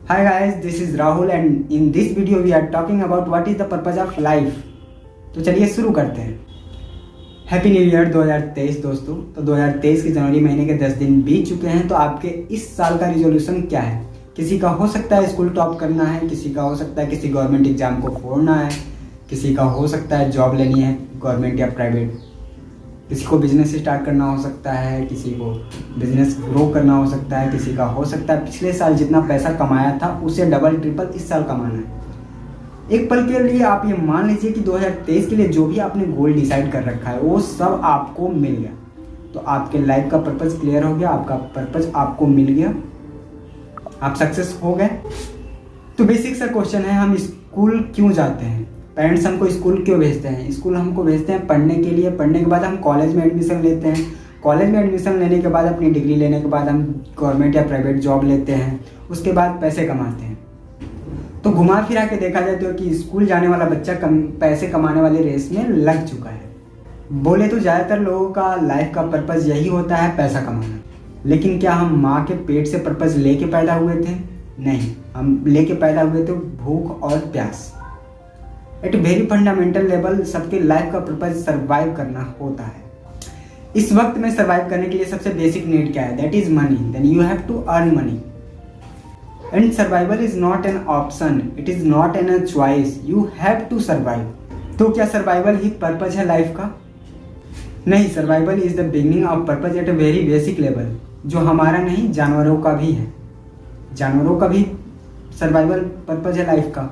Hi guys, this is Rahul and in this video we are talking about what is the purpose of life। तो चलिए शुरू करते हैं। Happy new year 2023 दोस्तों। तो 2023 के जनवरी महीने के 10 दिन बीत चुके हैं। तो आपके इस साल का रिजोल्यूशन क्या है? किसी का हो सकता है स्कूल टॉप करना है, किसी का हो सकता है किसी गवर्नमेंट एग्जाम को फोड़ना है, किसी का हो सकता है जॉब लेनी है गवर्नमेंट या प्राइवेट, किसी को बिजनेस स्टार्ट करना हो सकता है, किसी को बिजनेस ग्रो करना हो सकता है, किसी का हो सकता है पिछले साल जितना पैसा कमाया था उससे डबल ट्रिपल इस साल कमाना है। एक पल के लिए आप ये मान लीजिए कि 2023 के लिए जो भी आपने गोल डिसाइड कर रखा है वो सब आपको मिल गया। तो आपके लाइफ का पर्पस क्लियर हो गया, आपका पर्पस आपको मिल गया, आप सक्सेस हो गए। तो बेसिक सा क्वेश्चन है, हम स्कूल क्यों जाते हैं? पेरेंट्स हमको स्कूल क्यों भेजते हैं? स्कूल हमको भेजते हैं पढ़ने के लिए। पढ़ने के बाद हम कॉलेज में एडमिशन लेते हैं। कॉलेज में एडमिशन लेने के बाद अपनी डिग्री लेने के बाद हम गवर्नमेंट या प्राइवेट जॉब लेते हैं। उसके बाद पैसे कमाते हैं। तो घुमा फिरा के देखा जाए तो कि स्कूल जाने वाला बच्चा पैसे कमाने वाले रेस में लग चुका है। बोले तो ज़्यादातर लोगों का लाइफ का पर्पज़ यही होता है, पैसा कमाना। लेकिन क्या हम माँ के पेट से पर्पज़ लेके पैदा हुए थे? नहीं, हम लेके पैदा हुए थे भूख और प्यास। एट वेरी फंडामेंटल लेवल सबके लाइफ का पर्पज सर्वाइव करना होता है। इस वक्त में सर्वाइव करने के लिए सबसे बेसिक नीड क्या है? That is money. Then you have to earn money and survival is not an option, it is not an choice, you have to survive. तो क्या सर्वाइवल ही पर्पज है लाइफ का? नहीं, survival is the beginning of purpose at a very basic level, जो हमारा नहीं जानवरों का भी है। जानवरों का भी सर्वाइवल पर्पज है लाइफ का,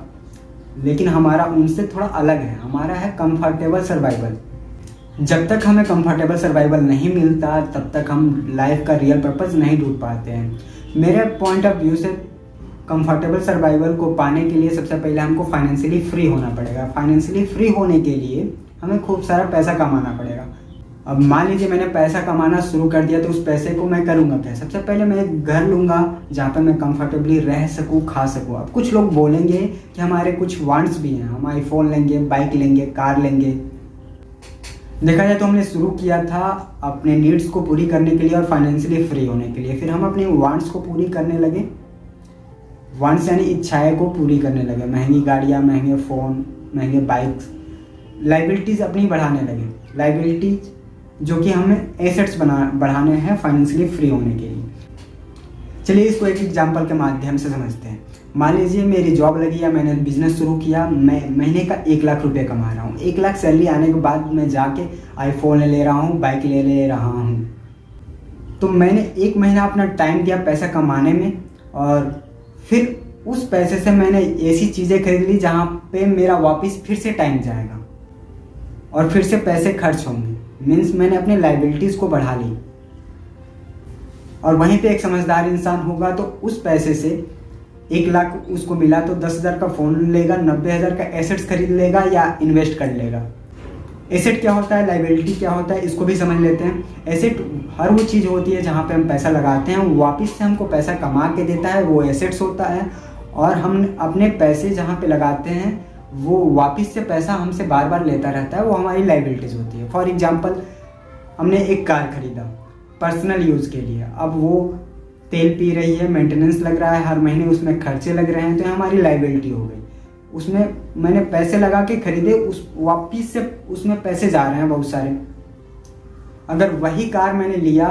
लेकिन हमारा उनसे थोड़ा अलग है। हमारा है कंफर्टेबल सर्वाइवल। जब तक हमें कंफर्टेबल सर्वाइवल नहीं मिलता तब तक हम लाइफ का रियल पर्पस नहीं ढूंढ पाते हैं। मेरे पॉइंट ऑफ व्यू से कंफर्टेबल सर्वाइवल को पाने के लिए सबसे पहले हमको फाइनेंशियली फ्री होना पड़ेगा। फाइनेंशियली फ्री होने के लिए हमें खूब सारा पैसा कमाना पड़ेगा। अब मान लीजिए मैंने पैसा कमाना शुरू कर दिया, तो उस पैसे को मैं करूँगा क्या? सबसे पहले मैं एक घर लूँगा जहाँ पे मैं कंफर्टेबली रह सकूँ, खा सकूँ। अब कुछ लोग बोलेंगे कि हमारे कुछ वांट्स भी हैं, हम आईफोन लेंगे, बाइक लेंगे, कार लेंगे। देखा जाए तो हमने शुरू किया था अपने नीड्स को पूरी करने के लिए और फाइनेंशियली फ्री होने के लिए। फिर हम अपने वांट्स को पूरी करने लगे। वांट्स यानी इच्छाएँ को पूरी करने लगे। महंगी गाड़ियाँ, महंगे फ़ोन, महंगे बाइक्स, लाइबिलिटीज़ अपनी बढ़ाने लगे। लाइबिलिटीज जो कि हमें एसेट्स बढ़ाने हैं फाइनेंशियली फ्री होने के लिए। चलिए इसको एक एग्जांपल के माध्यम से समझते हैं। मान लीजिए मेरी जॉब लगी या मैंने बिजनेस शुरू किया, मैं महीने का 1 लाख रुपए कमा रहा हूँ। 1 लाख सैलरी आने के बाद मैं जाके आईफोन ले रहा हूँ, बाइक ले रहा हूँ। तो मैंने 1 महीना अपना टाइम दिया पैसा कमाने में, और फिर उस पैसे से मैंने ऐसी चीज़ें खरीद ली जहाँ पे मेरा वापस फिर से टाइम जाएगा और फिर से पैसे खर्च होंगे। मीन्स मैंने अपनी लाइबिलिटीज़ को बढ़ा ली। और वहीं पे एक समझदार इंसान होगा तो उस पैसे से 1 लाख उसको मिला तो 10,000 का फ़ोन लेगा, 90,000 का एसेट्स खरीद लेगा या इन्वेस्ट कर लेगा। एसेट क्या होता है, लाइबिलिटी क्या होता है, इसको भी समझ लेते हैं। एसेट हर वो चीज़ होती है जहाँ पे हम पैसा लगाते हैं, वापस से हमको पैसा कमा के देता है, वो एसेट्स होता है। और हम अपने पैसे जहाँ पे लगाते हैं वो वापस से पैसा हमसे बार बार लेता रहता है, वो हमारी लाइबिलिटीज़ होती है। फॉर एग्जांपल, हमने एक कार खरीदा पर्सनल यूज़ के लिए। अब वो तेल पी रही है, मेंटेनेंस लग रहा है, हर महीने उसमें खर्चे लग रहे हैं, तो हमारी लाइबिलिटी हो गई। उसमें मैंने पैसे लगा के खरीदे, उस वापस से उसमें पैसे जा रहे हैं बहुत सारे। अगर वही कार मैंने लिया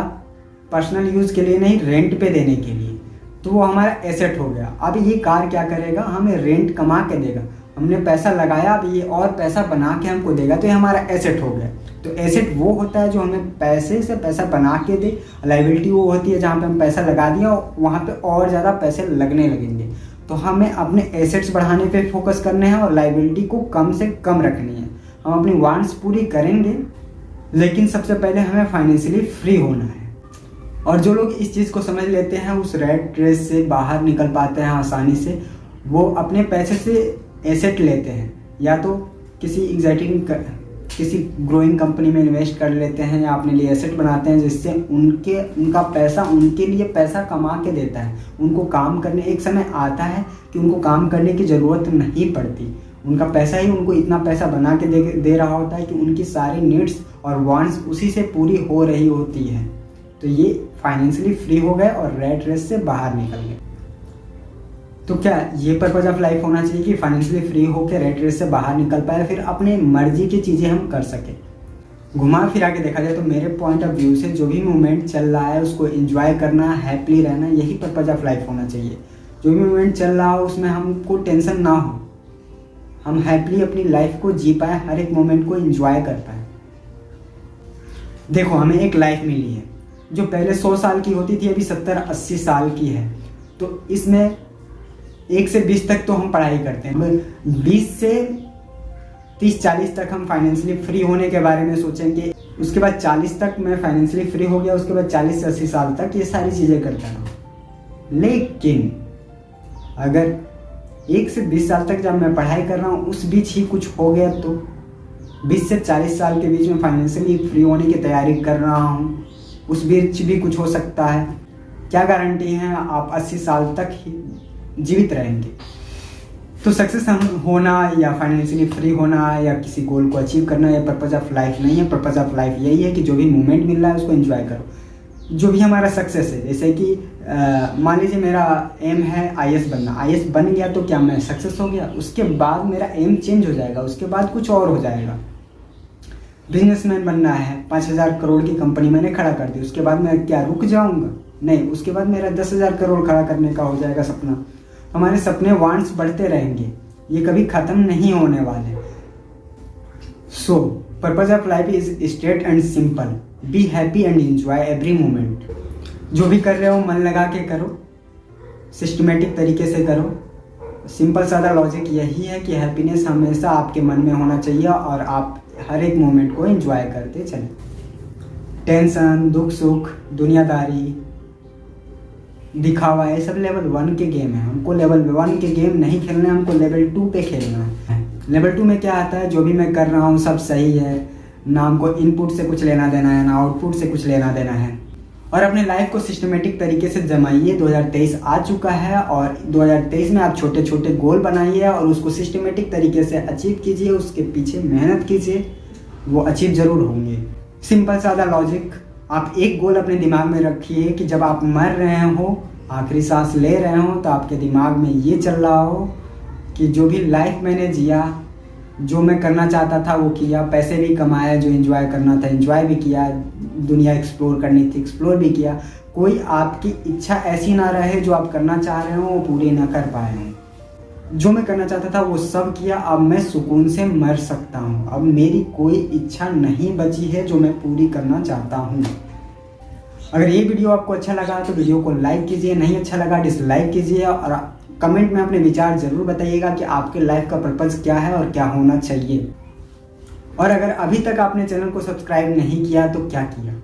पर्सनल यूज़ के लिए नहीं, रेंट पे देने के लिए, तो वो हमारा एसेट हो गया। अब ये कार क्या करेगा, हमें रेंट कमा के देगा। हमने पैसा लगाया, अब ये और पैसा बना के हमको देगा, तो ये हमारा एसेट हो गया। तो एसेट वो होता है जो हमें पैसे से पैसा बना के दे। लाइबिलिटी वो होती है जहाँ पे हम पैसा लगा दिया और वहाँ पे और ज़्यादा पैसे लगने लगेंगे। तो हमें अपने एसेट्स बढ़ाने पे फोकस करने हैं और लाइबिलिटी को कम से कम रखनी है। हम अपनी वांट्स पूरी करेंगे, लेकिन सबसे पहले हमें फाइनेंशियली फ्री होना है। और जो लोग इस चीज़ को समझ लेते हैं उस रेट रेस से बाहर निकल पाते हैं आसानी से। वो अपने पैसे से एसेट लेते हैं, या तो किसी ग्रोइंग कंपनी में इन्वेस्ट कर लेते हैं या अपने लिए एसेट बनाते हैं, जिससे उनका पैसा उनके लिए पैसा कमा के देता है। उनको काम करने एक समय आता है कि उनको काम करने की ज़रूरत नहीं पड़ती। उनका पैसा ही उनको इतना पैसा बना के दे रहा होता है कि उनकी सारी नीड्स और वांट्स उसी से पूरी हो रही होती है। तो ये फाइनेंशियली फ्री हो गए और रेट रेस से बाहर निकल गए। तो क्या ये पर्पज ऑफ लाइफ होना चाहिए कि फाइनेंशियली फ्री होकर रेट रेस से बाहर निकल पाए, फिर अपने मर्जी की चीज़ें हम कर सकें। घुमा फिरा के देखा जाए तो मेरे पॉइंट ऑफ व्यू से जो भी मोमेंट चल रहा है उसको एंजॉय करना, हैप्पीली रहना, यही पर्पज ऑफ लाइफ होना चाहिए। जो भी मोमेंट चल रहा हो उसमें हमको टेंशन ना हो, हम हैप्पीली अपनी लाइफ को जी पाए, हर एक मोमेंट को एंजॉय कर पाए। देखो, हमें एक लाइफ मिली है जो पहले 100 साल की होती थी, अभी 70-80 साल की है। तो इसमें 1 से 20 तक तो हम पढ़ाई करते हैं, 20 से 30-40 तक हम फाइनेंशियली फ्री होने के बारे में सोचेंगे। उसके बाद 40 तक मैं फाइनेंशियली फ्री हो गया, उसके बाद 40 से 80 साल तक ये सारी चीज़ें करता रहा। लेकिन अगर 1 से 20 साल तक जब मैं पढ़ाई कर रहा हूँ उस बीच ही कुछ हो गया, तो 20 से 40 साल के बीच में फाइनेंशियली फ्री होने की तैयारी कर रहा हूँ, उस बीच भी कुछ हो सकता है। क्या गारंटी है आप 80 साल तक ही जीवित रहेंगे? तो सक्सेस होना या फाइनेंशियली फ्री होना या किसी गोल को अचीव करना या पर्पज ऑफ लाइफ नहीं है। पर्पज ऑफ लाइफ यही है कि जो भी मोमेंट मिल रहा है उसको एंजॉय करो। जो भी हमारा सक्सेस है, जैसे कि मान लीजिए मेरा एम है IAS बनना, IAS बन गया तो क्या मैं सक्सेस हो गया? उसके बाद मेरा एम चेंज हो जाएगा, उसके बाद कुछ और हो जाएगा। बिजनेसमैन बनना है, 5000 करोड़ की कंपनी मैंने खड़ा कर दी, उसके बाद मैं क्या रुक जाऊंगा? नहीं, उसके बाद मेरा 10,000 करोड़ खड़ा करने का हो जाएगा सपना। हमारे सपने वांट्स बढ़ते रहेंगे, ये कभी खत्म नहीं होने वाले। So purpose of life is straight and simple, be happy and enjoy every moment. जो भी कर रहे हो मन लगा के करो, सिस्टमेटिक तरीके से करो। सिंपल सादा लॉजिक यही है कि हैप्पीनेस हमेशा आपके मन में होना चाहिए और आप हर एक मोमेंट को एंजॉय करते चलें। टेंशन, दुख सुख, दुनियादारी, दिखावा, ये सब लेवल 1 के गेम है। हमको लेवल 1 के गेम नहीं खेलना है, हमको लेवल 2 पे खेलना है। लेवल 2 में क्या आता है, जो भी मैं कर रहा हूँ सब सही है, ना हमको इनपुट से कुछ लेना देना है, ना आउटपुट से कुछ लेना देना है। और अपने लाइफ को सिस्टमेटिक तरीके से जमाइए। 2023 आ चुका है और 2023 में आप छोटे छोटे गोल बनाइए और उसको सिस्टमेटिक तरीके से अचीव कीजिए, उसके पीछे मेहनत कीजिए, वो अचीव जरूर होंगे। सिंपल सादा लॉजिक, आप एक गोल अपने दिमाग में रखिए कि जब आप मर रहे हो, आखिरी सांस ले रहे हो, तो आपके दिमाग में ये चल रहा हो कि जो भी लाइफ मैंने जिया, जो मैं करना चाहता था वो किया, पैसे भी कमाए, जो एंजॉय करना था एंजॉय भी किया, दुनिया एक्सप्लोर करनी थी एक्सप्लोर भी किया। कोई आपकी इच्छा ऐसी ना रहे जो आप करना चाह रहे हो वो पूरी ना कर पाए हो। जो मैं करना चाहता था वो सब किया, अब मैं सुकून से मर सकता हूँ। अब मेरी कोई इच्छा नहीं बची है जो मैं पूरी करना चाहता हूँ। अगर ये वीडियो आपको अच्छा लगा तो वीडियो को लाइक कीजिए, नहीं अच्छा लगा डिसलाइक कीजिए और कमेंट में अपने विचार जरूर बताइएगा कि आपके लाइफ का पर्पज़ क्या है और क्या होना चाहिए। और अगर अभी तक आपने चैनल को सब्सक्राइब नहीं किया तो क्या किया?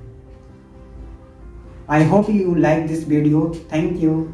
I hope you like this video. Thank you.